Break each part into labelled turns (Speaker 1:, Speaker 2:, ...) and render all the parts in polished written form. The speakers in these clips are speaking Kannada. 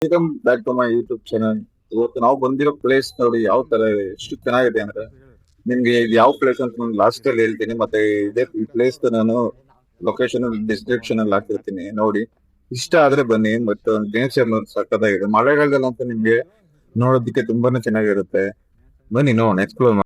Speaker 1: Welcome back to my YouTube channel. ಇವತ್ತು ನಾವು ಬಂದಿರೋ ಪ್ಲೇಸ್ ನೋಡಿ ಯಾವ ತರ ಇದೆ, ಎಷ್ಟು ಚೆನ್ನಾಗಿದೆ ಅಂದ್ರೆ ನಿಮ್ಗೆ ಇದು ಯಾವ ಪ್ಲೇಸ್ ಅಂತ ನಾನು ಲಾಸ್ಟ್ ಅಲ್ಲಿ ಹೇಳ್ತೀನಿ. ಮತ್ತೆ ಇದೇ ಈ ಪ್ಲೇಸ್ ನಾನು ಲೊಕೇಶನ್ ಡಿಸ್ಕ್ರಿಪ್ಷನ್ ಅಲ್ಲಿ ಹಾಕಿರ್ತೀನಿ, ನೋಡಿ. ಇಷ್ಟ ಆದ್ರೆ ಬನ್ನಿ. ಮತ್ತೆ ಒಂದು ನೇಚರ್ ಸಕ್ಕತ್ತಾಗಿದೆ. ಮಳೆಗಾಲದಲ್ಲಿ ಅಂತ ನಿಮ್ಗೆ ನೋಡೋದಕ್ಕೆ ತುಂಬಾನೇ ಚೆನ್ನಾಗಿರುತ್ತೆ. ಬನ್ನಿ ನೋಡೋಣ, ಎಕ್ಸ್ಪ್ಲೋರ್.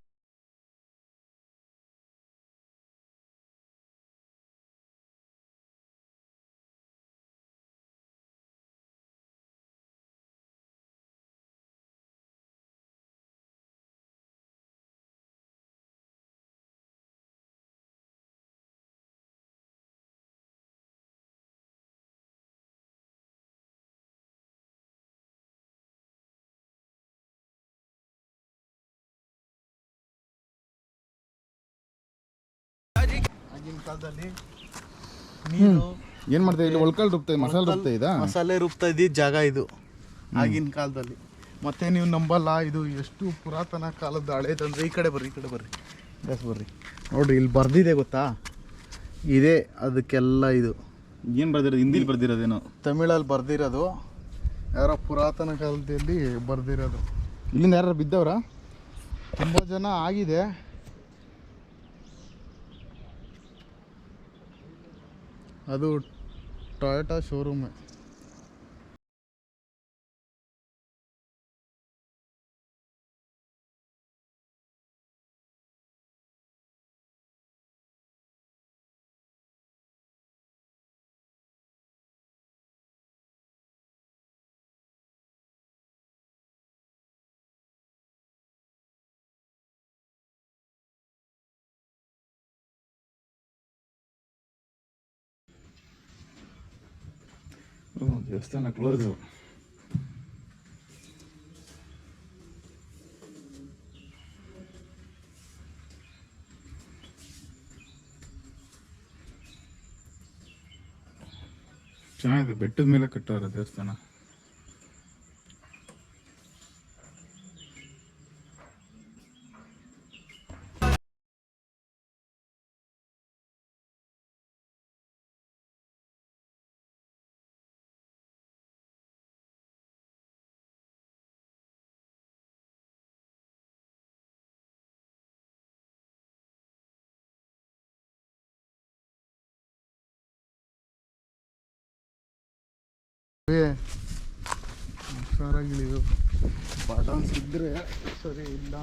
Speaker 2: ಆಗಿನ ಕಾಲದಲ್ಲಿ ನೀರು
Speaker 3: ಏನು ಮಾಡ್ತಾ ಇಲ್ಲಿ ಒಳ್ಕಲ್ ರುಬ್ತಾ ಮಸಾಲೆ ರುಬ್ತಾ ಇದ್ದಾ?
Speaker 2: ಮಸಾಲೆ ರುಬ್ತಾ ಇದ್ದಿದ್ದ ಜಾಗ ಇದು ಆಗಿನ ಕಾಲದಲ್ಲಿ. ಮತ್ತೆ ನೀವು ನಂಬಲ್ಲ, ಇದು ಎಷ್ಟು ಪುರಾತನ ಕಾಲದ ಹಳೇದಂದ್ರೆ ಈ ಕಡೆ ಬರ್ರಿ ಬಸ್ ಬರ್ರಿ ನೋಡ್ರಿ, ಇಲ್ಲಿ ಬರ್ದಿದೆ ಗೊತ್ತಾ? ಇದೇ ಅದಕ್ಕೆಲ್ಲ ಇದು
Speaker 3: ಏನು ಬರ್ದಿರೋದು? ಹಿಂದಿಲಿ ಬರ್ದಿರೋದೇನೋ,
Speaker 2: ತಮಿಳಲ್ಲಿ ಬರ್ದಿರೋದು. ಯಾರೋ ಪುರಾತನ ಕಾಲದಲ್ಲಿ ಬರ್ದಿರೋದು.
Speaker 3: ಇಲ್ಲಿಂದ ಯಾರು ಬಿದ್ದವ್ರ?
Speaker 2: ತುಂಬ ಜನ ಆಗಿದೆ. ಅದು ಟೊಯೋಟಾ ಶೋರೂಮ್.
Speaker 3: ದೇವಸ್ಥಾನ ಕ್ಲೋಸು. ಚೆನ್ನಾಗಿದೆ, ಬೆಟ್ಟದ ಮೇಲೆ ಕಟ್ಟೋರ ದೇವಸ್ಥಾನ.
Speaker 2: ಹುಷಾರಾಗಿಳಿದು ಬಟನ್ಸ್ ಇದ್ದರೆ ಸರಿ, ಇಲ್ಲ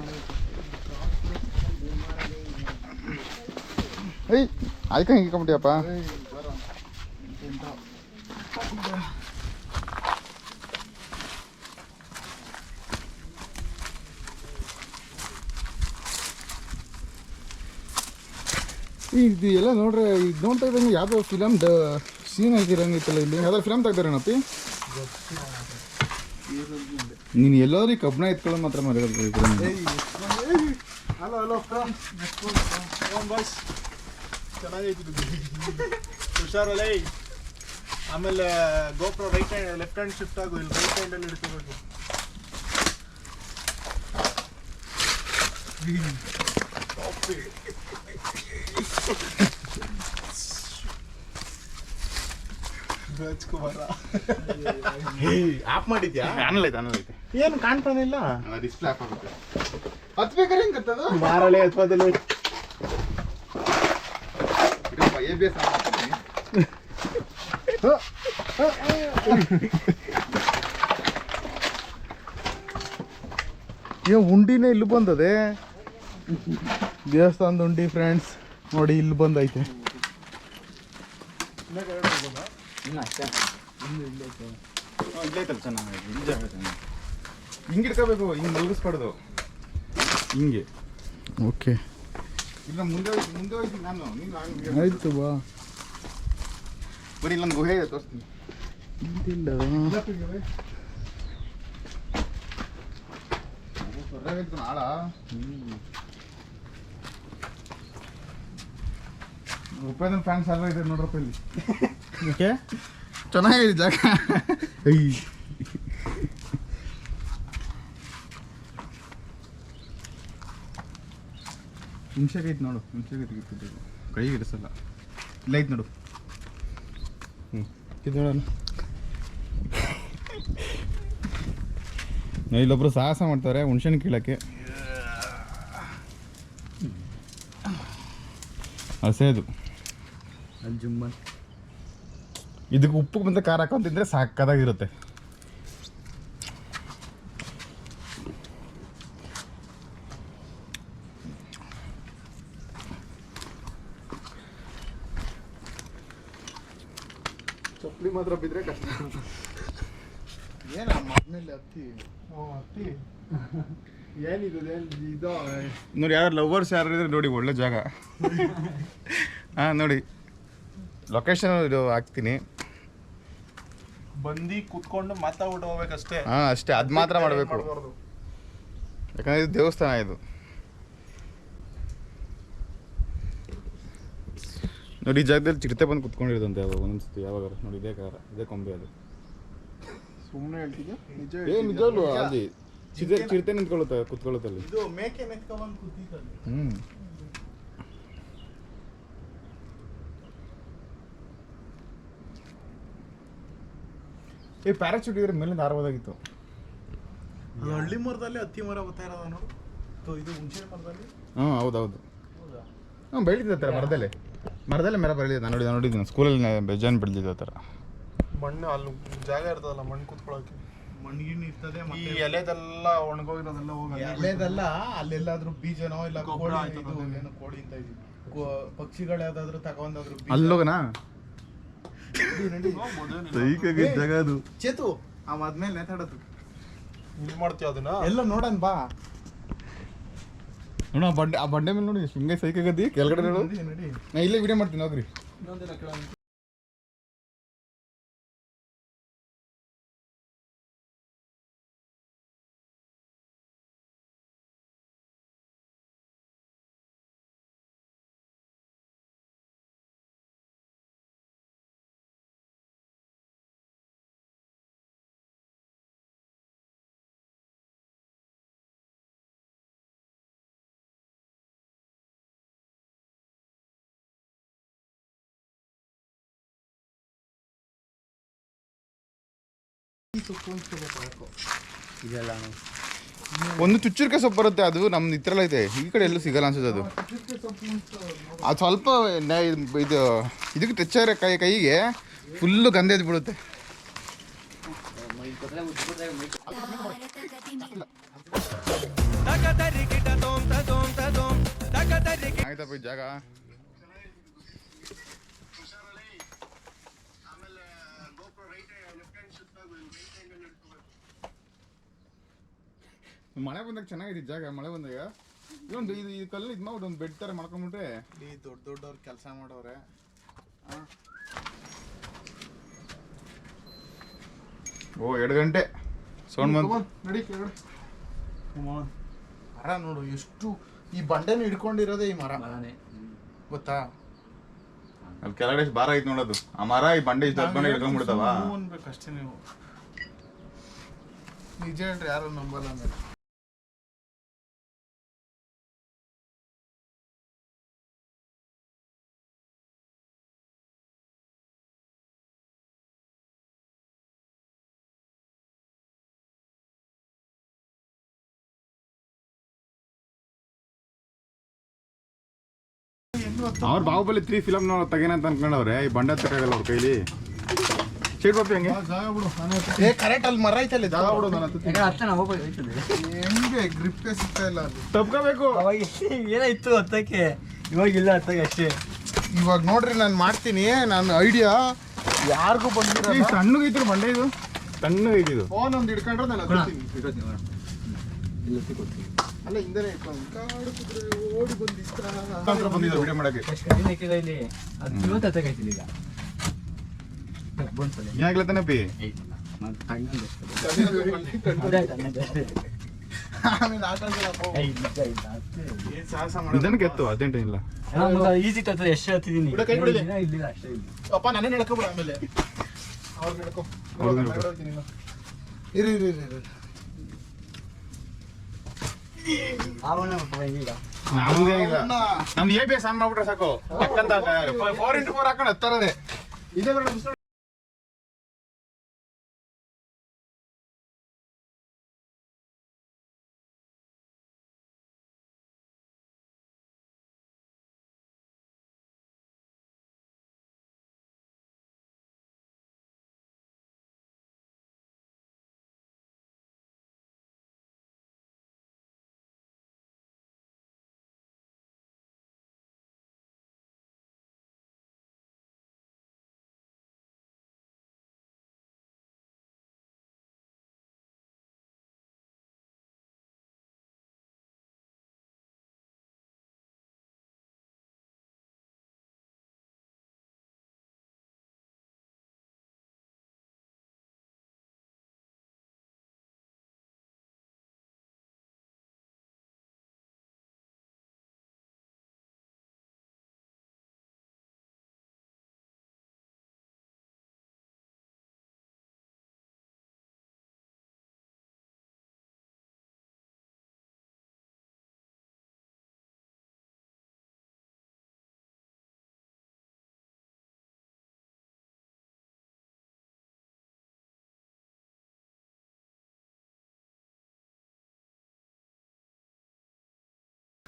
Speaker 3: ಏಯ್ ಆಯ್ಕ ಹಿಂಗೆ ಕಂಬಿಟ್ಟಿಯಪ್ಪ. ಇದು ಎಲ್ಲ ನೋಡ್ರೆ, ಇದು ನೋಡ್ತಾ ಇದ್ದಂಗೆ ಯಾವುದೋ ಫಿಲಮ್ ಸೀನ್ ಆಗಿರಂಗಿತ್ತಲ್ಲ. ಇಲ್ಲಿ ಯಾವ್ದಾದ್ರು ಫಿಲಮ್ ತೆಗ್ದಾರೇನಪ್ಪಿ? ನೀನು ಎಲ್ಲಾದ್ರೂ ಕಬ್ಬಣ ಎತ್ಕೊಳ್ಳೋ ಮಾತ್ರ ಮರೆಯೋದು.
Speaker 2: ಹಲೋ ಹಲೋ ಬಾಯ್ಸ್, ಚೆನ್ನಾಗೈತಿ ಹುಷಾರಲ್ಲೇ. ಆಮೇಲೆ GoPro right hand left hand shift ಆಗು, ಇಲ್ಲಿ ರೈಟ್ ಹ್ಯಾಂಡಲ್ಲಿ ಇಡ್ಕೋಬೇಕು. ಆಫ್ ಮಾಡಿದ್ಯಾ?
Speaker 3: ಆನಲೈತೆ
Speaker 2: ಏನು ಕಾಣ್ತಾನೆ ಇಲ್ಲ.
Speaker 3: ಡಿಸ್ಪ್ಲೇ ಆಫ್ ಆಗುತ್ತೆ. ಹತ್ಬೇಕಾರೆ ಹೆಂಗೆ ಕತ್ತದು?
Speaker 2: ಮಾರಳೆ ಹತ್ವದಲ್ಲಿ
Speaker 3: ABS
Speaker 2: ಉಂಡಿನೇ ಇಲ್ಲಿ ಬಂದದೆ. ದೇವಸ್ಥಾನದ ಉಂಡಿ ಫ್ರೆಂಡ್ಸ್ ನೋಡಿ, ಇಲ್ಲಿ ಬಂದೈತೆ.
Speaker 3: ಹಿಂಗೆ ಇಟ್ಕೋಬೇಕು, ಹಿಂಗೆ ಮಲಗಿಸ್ಬಾರ್ದು. ಹಿಂಗೆ
Speaker 2: ಓಕೆ,
Speaker 3: ಇಲ್ಲ ಮುಂದೆ ಹೋಯ್ತು ನಾನು.
Speaker 2: ಆಯ್ತು ಬಾ.
Speaker 3: ಬರೀ ಇಲ್ಲೊಂದು ಗುಹೆ ತೋರಿಸ್ತೀನಿ.
Speaker 2: ಇಲ್ಲ
Speaker 3: ನಾಳ ರೂಪಾಯಿದ ಫ್ಯಾನ್ಸ್ ಎಲ್ಲ ಇದೆ ನೋಡ್ರಪ್ಪ ಇಲ್ಲಿ.
Speaker 2: ಓಕೆ,
Speaker 3: ಚೆನ್ನಾಗಿದೆ ಜಾಗ. ಹಿಂಸೆಗೈತೆ ನೋಡು, ಹಿಂಸೆಗೈತೆ ಕೈಗೆ ಇರಿಸಲ್ಲ. ಇಲ್ಲ ಐತೆ ನೋಡು.
Speaker 2: ಇದು ನೋಡೋಣ.
Speaker 3: ಇಲ್ಲೊಬ್ರು ಸಾಹಸ ಮಾಡ್ತಾರೆ ಹುಣ್ಸೆಹಣ್ಣು ಕೀಳಕ್ಕೆ. ಹಸೇದು ಇದಕ್ಕೆ ಉಪ್ಪು ಬಂದ ಖಾರ ಹಾಕೊಂಡು ತಿಂದರೆ ಸಾಕಾಗಿರುತ್ತೆ.
Speaker 2: ಚಪ್ಪಲಿ ಮಾತ್ರ ಬಿದ್ದರೆ ಕಷ್ಟ. ಏನು ಮದ್ಮೇಲೆ ಹತ್ತಿ ಏನಿದು ಇದು
Speaker 3: ನೋಡಿ, ಯಾರು ಲವರ್ಸ್ ಯಾರು ಇದ್ರೆ ನೋಡಿ ಒಳ್ಳೆ ಜಾಗ. ಹಾಂ ನೋಡಿ, ಲೊಕೇಶನ್ ಇದು ಹಾಕ್ತೀನಿ.
Speaker 2: ಬಂದು ಕುತ್ಕೊಂಡು ಮಾತಾಡ್ಬಿಟ್ಟು ಹೋಗ್ಬೇಕಷ್ಟೇ.
Speaker 3: ಹಾಂ ಅಷ್ಟೇ, ಅದು ಮಾತ್ರ ಮಾಡಬೇಕು. ಯಾಕಂದರೆ ಇದು ದೇವಸ್ಥಾನ ಇದು. ನೋಡಿ ಈ ಜಾಗದಲ್ಲಿ ಚಿರತೆ ಬಂದು ಕುತ್ಕೊಂಡಿರೋದಂತೆ ಯಾವಾಗ ಒಂದೊಂದ್ಸತಿ ಯಾವಾಗ ನೋಡಿ. ಇದೇ ಕಾರ, ಇದೇ ಕೊಂಬೆ ಅದು.
Speaker 2: ಸುಮ್ಮನೆ ಹೇಳ್ತಿದ್ಯಾ? ನಿಜ
Speaker 3: ನಿಜವಲ್ವ? ಅಲ್ಲಿ ಚಿರತೆ ನಿಂತ್ಕೊಳ್ಳುತ್ತೆ, ಕುತ್ಕೊಳ್ಳುತ್ತೆ ಅಲ್ಲಿ.
Speaker 2: ಇದು ಮೇಕೆ ನೆತ್ಕೊಂಡ್ಬಂದು ಕೂತಿತ್ತಲ್ಲಿ.
Speaker 3: ಈ ಪ್ಯಾರಾಚೂಟ್ ಇದ್ರೆ ಮೇಲಿಂದ ಹಾರಬೋದಾಗಿತ್ತು.
Speaker 2: ಅದು ಹಳ್ಳಿ ಮರದಲ್ಲಿ ಹತ್ತಿ ಮರ ಬರ್ತಾ ಇರೋದ ನೋಡು. ಇದು ಹುಣಸೆ ಮರದಲ್ಲಿ.
Speaker 3: ಹೌದೌದು. ಬೆಳೆದಿದ್ದ ಮರದಲ್ಲೇ ಮರ ಬೆಳೆದಿದೆ. ನಾನು ನೋಡಿದ್ದೀನಿ ಸ್ಕೂಲಲ್ಲಿ ಬೇಜಾನ್ ಬೆಳೆದಿದ್ದ ಆ ಥರ.
Speaker 2: ಮಣ್ಣು ಅಲ್ಲಿ ಜಾಗ ಇರ್ತದಲ್ಲ ಮಣ್ಣು ಕುತ್ಕೊಳ್ಳೋಕೆ. ಮಣ್ಣಿಗಿಣ್ಣು ಇರ್ತದೆ. ಈ ಎಲೆದೆಲ್ಲ ಒಣಗೋಗಿರೋದೆಲ್ಲ ಹೋಗಲ್ಲ. ಎಲೆದೆಲ್ಲ ಅಲ್ಲೆಲ್ಲಾದ್ರೂ ಬೀಜನೋ ಇಲ್ಲ ಕೋಳಿ ಏನು ಕೋಳಿ ಅಂತ ಇದೀವಿ ಪಕ್ಷಿಗಳು ಯಾವ್ದಾದ್ರು ತಗೊಂಡಾದ್ರು
Speaker 3: ಅಲ್ಲೋಗನ
Speaker 2: ಜಾಗ ಅದು. ಚೇತು ಆದ್ಮೇಲೆ ನೇತಾಡೋದು ಇಲ್ಲಿ ಮಾಡ್ತೀವಿ ಅದನ್ನ ಎಲ್ಲ ನೋಡನ್ ಬಾ.
Speaker 3: ನೋಡ ಆ ಬಂಡೆ ಮೇಲೆ ನೋಡಿ ಹಿಂಗೆ ಸೈಕಾಗದಿ ಕೆಳಗಡೆ ನೋಡು. ನಾ ಇಲ್ಲೇ ವಿಡಿಯೋ ಮಾಡ್ತೀನಿ ಹೋಗ್ರಿ. ಒಂದು ಚುಚ್ಚುರಿಕೆ ಸೊಪ್ಪು ಬರುತ್ತೆ, ಅದು ನಮ್ದು ಇತ್ರಲ್ಲ ಐತೆ. ಈ ಕಡೆ ಎಲ್ಲೂ ಸಿಗಲ್ಲ ಅನ್ಸುತ್ತೆ ಅದು. ಅದು ಸ್ವಲ್ಪ ಇದು ಇದಕ್ಕೆ ಟಚ್ಚಾರೆ ಕೈಗೆ ಫುಲ್ಲು ಗಂಧ ಎದ್ದು ಬಿಡುತ್ತೆ. ಆಯ್ತಪ್ಪ ಈ ಜಾಗ. ಮಳೆ ಬಂದಾಗ ಚೆನ್ನಾಗಿದೆ ಜಾಗ. ಮಳೆ ಬಂದಾಗ ಇದೊಂದು ಈ ಕಲ್ಲು ಇದು ಮಾಡ್ಬಿಟ್ಟು ಒಂದು ಬೆಡ್ ಥರ ಮಾಡ್ಕೊಂಡ್ಬಿಟ್ರೆ
Speaker 2: ಈ ದೊಡ್ಡವ್ರು ಕೆಲಸ ಮಾಡೋರೆ.
Speaker 3: ಓ 2 ಗಂಟೆ ಸೌಂಡ್ ಬಂತು.
Speaker 2: ನಡಿ ಕೆಳಗಡೆ. ಮರ ನೋಡು ಎಷ್ಟು, ಈ ಬಂಡೆನ ಹಿಡ್ಕೊಂಡಿರೋದೇ ಈ ಮರ ಗೊತ್ತಾ.
Speaker 3: ಅಲ್ಲಿ ಕೆಳಗಡೆ ಎಷ್ಟು ಭಾರ ಐತೆ ನೋಡೋದು. ಆ ಮರ ಈ ಬಂಡೆ ಇಷ್ಟು ದೊಡ್ಡ ಬಂಡೆ ಹಿಡ್ಕೊಂಡ್ಬಿಡ್ತಾವ
Speaker 2: ಅನ್ಬೇಕಷ್ಟೇ ನೀವು. ನಿಜ ಹೇಳ್ರಿ ಯಾರು ನಂಬಲ್ಲ ಅಂದ್ರೆ.
Speaker 3: ಅವ್ರ ಬಾಹುಬಲಿ 3 ಫಿಲಮ್ ತೆಗೇನಂತ ಅನ್ಕೊಂಡವ್ರೆ. ಈ ಬಂಡೆ ತಕ್ಕಾಗಲ್ಲ ಅವ್ರ ಕೈಲಿ. ಶೇಡ್ ಬಾಪಿ ಹಂಗೆ
Speaker 2: ಜಾಗ ಬಿಡು. ಕರೆಕ್ಟ್ ಅಲ್ಲಿ ಮರ ಐತಲ್ಲಿ ಜಾಗ ಬಿಡು. ಹೆಂಗೆ ಗ್ರಿಪ್ಪೇ ಸಿಗ್ತಾ ಇಲ್ಲ ಅದು.
Speaker 3: ತಪ್ಕೋಬೇಕು.
Speaker 4: ಏನಾಯ್ತು ಹತ್ತಕ್ಕೆ, ಇವಾಗಿಲ್ಲ ಹತ್ತಕ್ಕೆ ಅಷ್ಟೇ.
Speaker 2: ಇವಾಗ ನೋಡ್ರಿ ನಾನು ಮಾಡ್ತೀನಿ. ನಾನು ಐಡಿಯಾ ಯಾರಿಗೂ ಬಂದಿರೋ
Speaker 3: ಸಣ್ಣಗೈತಿ ಬಂಡೆ ಇದು. ಸಣ್ಣಗೈತಿ ಇದು.
Speaker 2: ಫೋನ್ ಒಂದು ಹಿಡ್ಕೊಂಡ್ರೆ ನಾನು ಅಲ್ಲ ಹಿಂದೆನೇ ಓಡಿ
Speaker 3: ಬಂದಿದ್ದು ವಿಡಿಯೋ ಮಾಡಕ್ಕೆ.
Speaker 4: ಇಲ್ಲಿ ಅದು ಹತ್ತಕ್ಕೆ ಈಗ
Speaker 3: ಏನಾಗ್ಲತ್ತಾನೆ ಪಿ ನಿಧಾನಕ್ಕೆ ಎತ್ತು. ಅದೇಂಟ ಇಲ್ಲ
Speaker 4: ಈಸಿ ತರ್ತದೆ. ಎಷ್ಟು ಹತ್ತಿದ್ದೀನಿ ಇಲ್ಲ ಅಷ್ಟೇ.
Speaker 2: ಅಪ್ಪ ನಾನೇ ನಡ್ಕೊಬಿಡ. ಆಮೇಲೆ ಅವ್ರು ನಡ್ಕೊ. ಇರಿ ಇರಿ ಇರಿ ಇರಿ.
Speaker 3: ನಮ್ದು ABS ಆನ್ ಮಾಡ್ಬಿಟ್ರೆ ಸಾಕು. 4x4 ಹಾಕೊಂಡು ಹತ್ತಾರದೆ ಇದೇ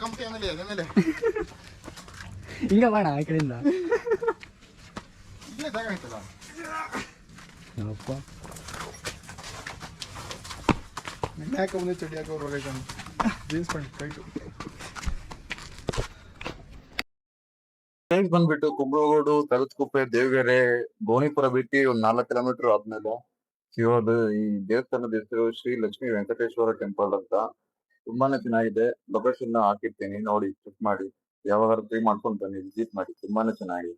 Speaker 3: ಕಂಪಿ ಆಮೇಲೆ ಅದ ಮೇಲೆ
Speaker 4: ಹಿಂಗ ಮಾಡ ಆ ಕಡೆಯಿಂದ
Speaker 3: ಇಲ್ಲೇ ಜಾಗ ಆಯ್ತಲ್ಲ.
Speaker 4: ಅಪ್ಪ
Speaker 3: ನೆನ್ನೆ ಹಾಕ ಮುಂದೆ ಚಡಿ ಹಾಕೋ ಹೊರಗೈತಾನೆ ಜೀನ್ಸ್ ಪ್ಯಾಂಟ್ ಟೈಟು.
Speaker 1: ಪ್ಲೇಸ್ ಬಂದ್ಬಿಟ್ಟು ಕುಂಬ್ಳಗೋಡು, ಕರತ್ಕುಪ್ಪೆ, ದೇವಗೆರೆ, ಗೋಣಿಪುರ ಬಿಟ್ಟು ಒಂದ್ 4 ಕಿಲೋಮೀಟರ್ ಆದ್ಮೇಲೆ ಸಿಗೋದು ಈ ದೇವಸ್ಥಾನದ ಹೆಸರು ಶ್ರೀ ಲಕ್ಷ್ಮೀ ವೆಂಕಟೇಶ್ವರ ಟೆಂಪಲ್ ಅಂತ. ತುಂಬಾನೇ ಚೆನ್ನಾಗಿದೆ. ಲೊಕೇಶನ್ ಹಾಕಿರ್ತೀನಿ, ನೋಡಿ ಚೆಕ್ ಮಾಡಿ. ಯಾವಾಗಾದ್ರೂ ಫ್ರೀ ಮಾಡ್ಕೊಂಡು ಬನ್ನಿ, ವಿಸಿಟ್ ಮಾಡಿ, ತುಂಬಾನೇ ಚೆನ್ನಾಗಿದೆ.